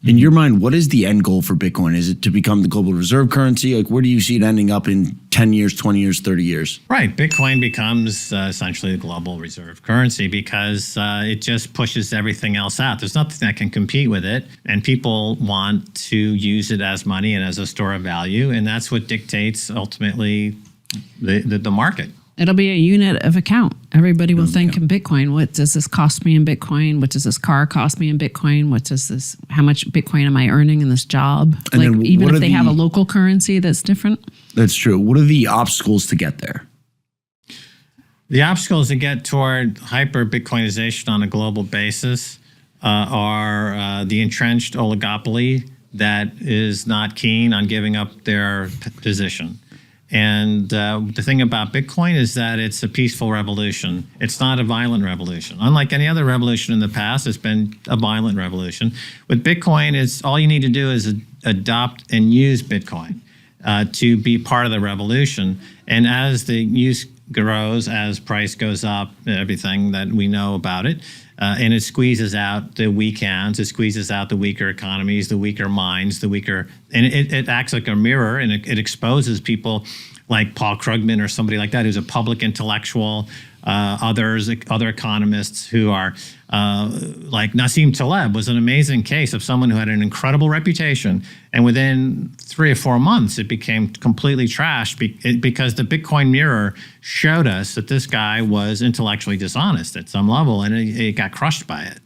In your mind, what is the end goal for Bitcoin? Is it to become the global reserve currency? Like, where do you see it ending up in 10 years, 20 years, 30 years? Right. Bitcoin becomes essentially the global reserve currency because it just pushes everything else out. There's nothing that can compete with it. And people want to use it as money and as a store of value. And that's what dictates ultimately the market. It'll be a unit of account. Everybody will think in Bitcoin. What does this cost me in Bitcoin? What does this car cost me in Bitcoin? How much Bitcoin am I earning in this job? And like, then even if they have a local currency that's different. That's true. What are the obstacles to get there? The obstacles to get toward hyper Bitcoinization on a global basis are the entrenched oligopoly that is not keen on giving up their position. And the thing about Bitcoin is that it's a peaceful revolution. It's not a violent revolution. Unlike any other revolution in the past, it's been a violent revolution. With Bitcoin, it's all you need to do is adopt and use Bitcoin to be part of the revolution. And as the use grows, as price goes up, everything that we know about it, and it squeezes out the weak hands, it squeezes out the weaker economies, the weaker minds, and it acts like a mirror, and it exposes people like Paul Krugman or somebody like that who's a public intellectual, other economists who are like Nassim Taleb was an amazing case of someone who had an incredible reputation, and within 3 or 4 months it became completely trashed because the Bitcoin mirror showed us that this guy was intellectually dishonest at some level, and it got crushed by it.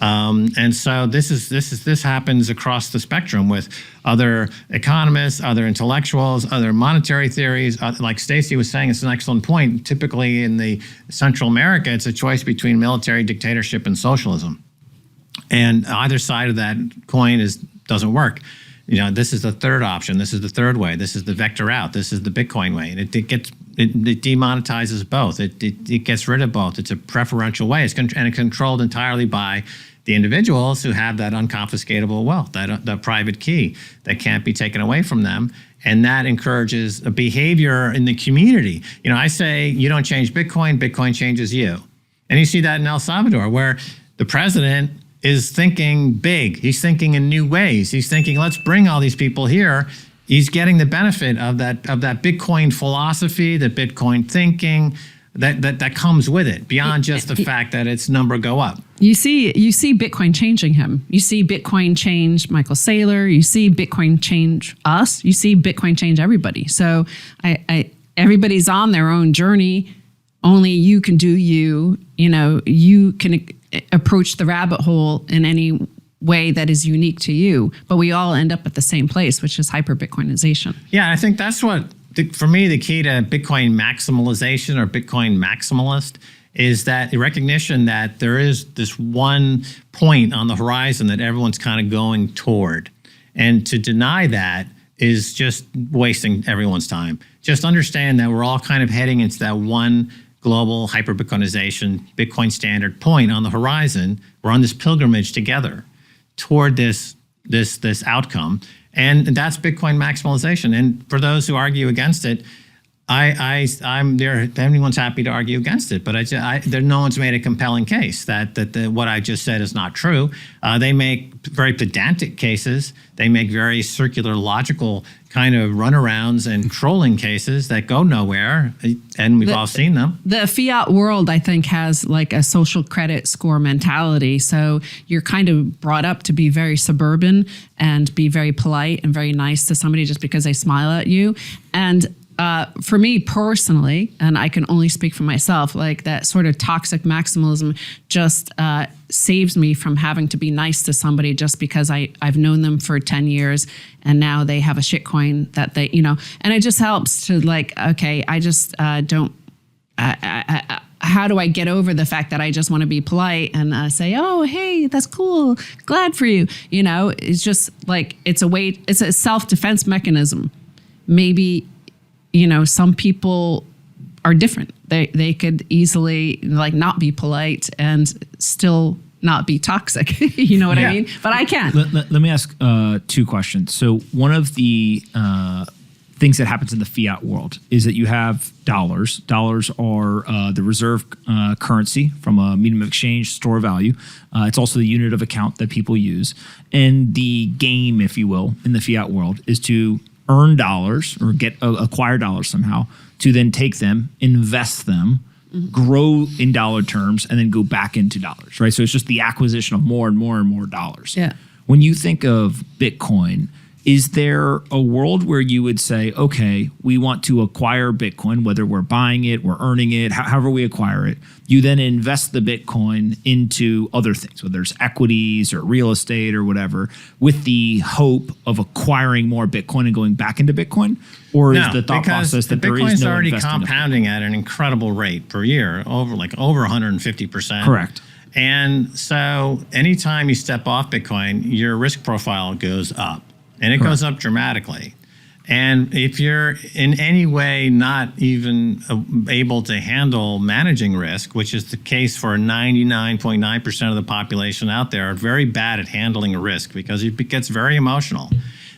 And so this happens across the spectrum with other economists, other intellectuals, other monetary theories. Like Stacy was saying, it's an excellent point. Typically in the Central America, it's a choice between military dictatorship and socialism. And either side of that coin doesn't work. You know, this is the third option. This is the third way. This is the vector out. This is the Bitcoin way. And it demonetizes both. It gets rid of both. It's a preferential way. It's controlled entirely by the individuals who have that unconfiscatable wealth, that private key that can't be taken away from them. And that encourages a behavior in the community. You know, I say, you don't change Bitcoin, Bitcoin changes you. And you see that in El Salvador, where the president is thinking big. He's thinking in new ways. He's thinking, let's bring all these people here. He's getting the benefit of that Bitcoin philosophy, the Bitcoin thinking that comes with it, beyond just the fact that its number go up. You see Bitcoin changing him. You see Bitcoin change Michael Saylor. You see Bitcoin change us. You see Bitcoin change everybody. So everybody's on their own journey. Only you can do you. You know, you can approach the rabbit hole in any way that is unique to you, but we all end up at the same place, which is hyper Bitcoinization. Yeah, I think that's what, for me, the key to Bitcoin maximalization or Bitcoin maximalist is that the recognition that there is this one point on the horizon that everyone's kind of going toward. And to deny that is just wasting everyone's time. Just understand that we're all kind of heading into that one global hyper Bitcoinization, Bitcoin standard point on the horizon. We're on this pilgrimage together toward this outcome, and that's Bitcoin maximalization. And for those who argue against it, I'm there. Anyone's happy to argue against it, but no one's made a compelling case that what I just said is not true. They make very pedantic cases. They make very circular, logical kind of runarounds and trolling cases that go nowhere, and we've all seen them. The fiat world, I think, has like a social credit score mentality. So you're kind of brought up to be very suburban and be very polite and very nice to somebody just because they smile at you. And for me personally, and I can only speak for myself, like that sort of toxic maximalism just saves me from having to be nice to somebody just because I've known them for 10 years and now they have a shitcoin that they, you know, and it just helps to like, okay, I just don't, how do I get over the fact that I just want to be polite and say, oh, hey, that's cool. Glad for you. You know, it's just like, it's a self-defense mechanism. Maybe, you know, some people are different. They could easily like not be polite and still not be toxic. You know what I mean? But I can't. Let me ask 2 questions. So one of the things that happens in the fiat world is that you have dollars. Dollars are the reserve currency from a medium of exchange, store of value. It's also the unit of account that people use. And the game, if you will, in the fiat world is to earn dollars or acquire dollars somehow, to then take them, invest them, grow in dollar terms, and then go back into dollars, right? So it's just the acquisition of more and more and more dollars. Yeah. When you think of Bitcoin, is there a world where you would say, okay, we want to acquire Bitcoin, whether we're buying it, we're earning it, however we acquire it, you then invest the Bitcoin into other things, whether it's equities or real estate or whatever, with the hope of acquiring more Bitcoin and going back into Bitcoin? Or is the thought process that there is no Bitcoin's already investing compounding at an incredible rate per year, over 150%. Correct. And so anytime you step off Bitcoin, your risk profile goes up. And it goes up dramatically. And if you're in any way not even able to handle managing risk, which is the case for 99.9% of the population out there, are very bad at handling risk because it gets very emotional.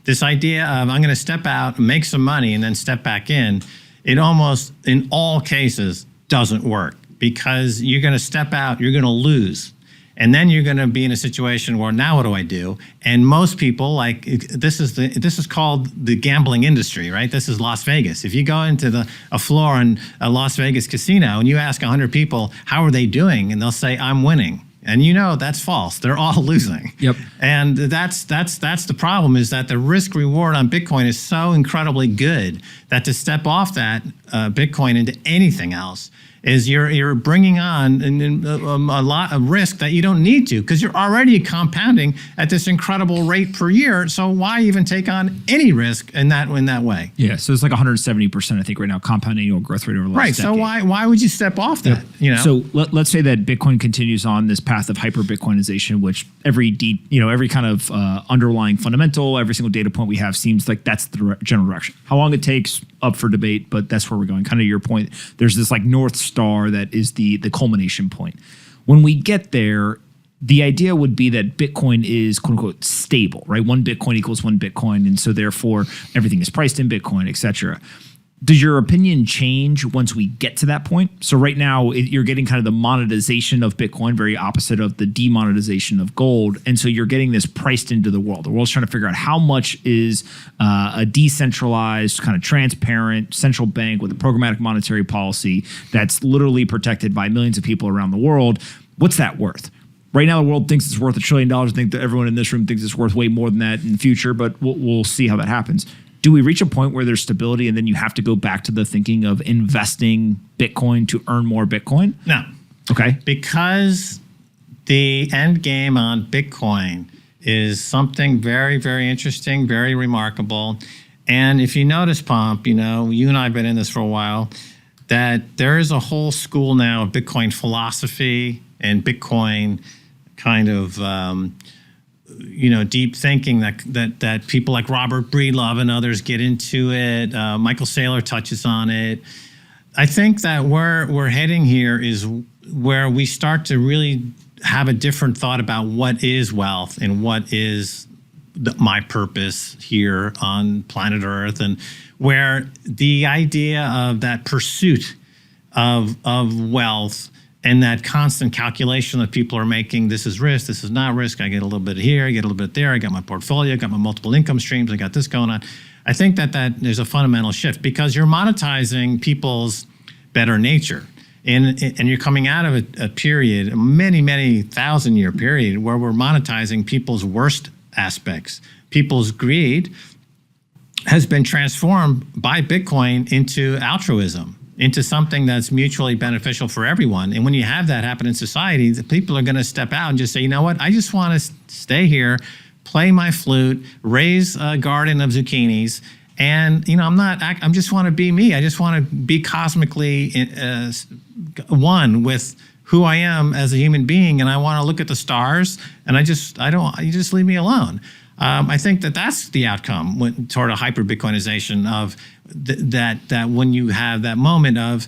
This idea of I'm going to step out, make some money, and then step back in, it almost in all cases doesn't work because you're going to step out, you're going to lose. And then you're going to be in a situation where now what do I do? And most people, like this is called the gambling industry, right? This is Las Vegas. If you go into a floor in a Las Vegas casino and you ask 100 people how are they doing, and they'll say I'm winning, and you know that's false. They're all losing. Yep. And that's the problem, is that the risk reward on Bitcoin is so incredibly good that to step off that Bitcoin into anything else is you're bringing on a lot of risk that you don't need to, because you're already compounding at this incredible rate per year. So why even take on any risk in that way? Yeah, so it's like 170%, I think, right now, compound annual growth rate over the last decade. So why would you step off that? You know. So let's say that Bitcoin continues on this path of hyper Bitcoinization, which every kind of underlying fundamental, every single data point we have seems like that's the general direction. How long it takes, up for debate, but that's where we're going. Kind of your point. There's this like North Star that is the culmination point. When we get there, the idea would be that Bitcoin is quote unquote stable, right? 1 Bitcoin equals 1 Bitcoin. And so therefore everything is priced in Bitcoin, et cetera. Does your opinion change once we get to that point? So right now you're getting kind of the monetization of Bitcoin, very opposite of the demonetization of gold. And so you're getting this priced into the world. The world's trying to figure out how much is a decentralized, kind of transparent central bank with a programmatic monetary policy that's literally protected by millions of people around the world. What's that worth? Right now, the world thinks it's worth $1 trillion. I think that everyone in this room thinks it's worth way more than that in the future, but we'll see how that happens. Do we reach a point where there's stability and then you have to go back to the thinking of investing Bitcoin to earn more Bitcoin? No. Okay. Because the end game on Bitcoin is something very, very interesting, very remarkable. And if you notice, Pomp, you and I have been in this for a while, that there is a whole school now of Bitcoin philosophy and Bitcoin kind of deep thinking that people like Robert Breedlove and others get into it. Michael Saylor touches on it. I think that where we're heading here is where we start to really have a different thought about what is wealth and what is my purpose here on planet Earth, and where the idea of that pursuit of wealth and that constant calculation that people are making, this is risk, this is not risk, I get a little bit here, I get a little bit there, I got my portfolio, I got my multiple income streams, I got this going on. I think that there's a fundamental shift because you're monetizing people's better nature. And you're coming out of a period, a many thousand-year period, where we're monetizing people's worst aspects. People's greed has been transformed by Bitcoin into altruism, into something that's mutually beneficial for everyone. And when you have that happen in society, the people are going to step out and just say, you know what, I just want to stay here, play my flute, raise a garden of zucchinis, and I just want to be me. I just want to be cosmically one with who I am as a human being, and I want to look at the stars, and you just leave me alone. I think that's the outcome toward a hyper Bitcoinization of that when you have that moment of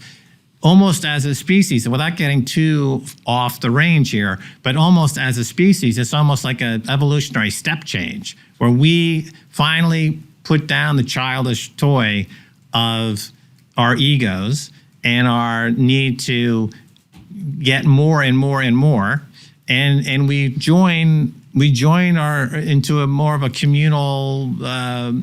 almost as a species, without getting too off the range here, but almost as a species, it's almost like an evolutionary step change where we finally put down the childish toy of our egos and our need to get more and more and more, and we join our into a more of a communal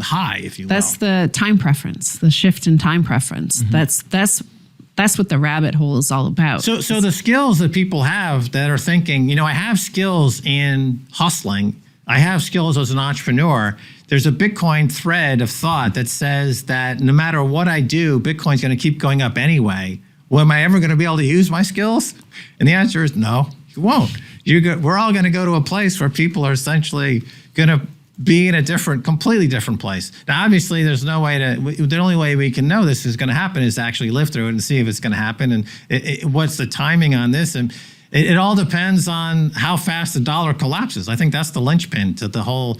high, if you will. That's the time preference, the shift in time preference. That's what the rabbit hole is all about. So the skills that people have that are thinking, I have skills in hustling, I have skills as an entrepreneur. There's a Bitcoin thread of thought that says that no matter what I do, Bitcoin's going to keep going up anyway. Well, am I ever going to be able to use my skills? And the answer is no, you won't. We're all going to go to a place where people are essentially going to be in a completely different place. Now, obviously, there's no way the only way we can know this is going to happen is to actually live through it and see if it's going to happen. And what's the timing on this? And it all depends on how fast the dollar collapses. I think that's the linchpin to the whole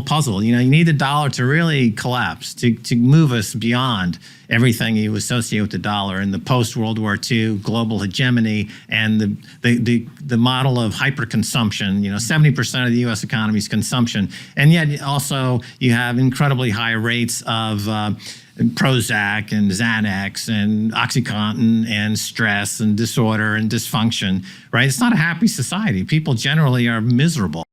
puzzle. You need the dollar to really collapse, to move us beyond everything you associate with the dollar and the post-World War II global hegemony and the model of hyper-consumption. 70% of the U.S. economy is consumption. And yet also you have incredibly high rates of Prozac and Xanax and OxyContin and stress and disorder and dysfunction, right? It's not a happy society. People generally are miserable.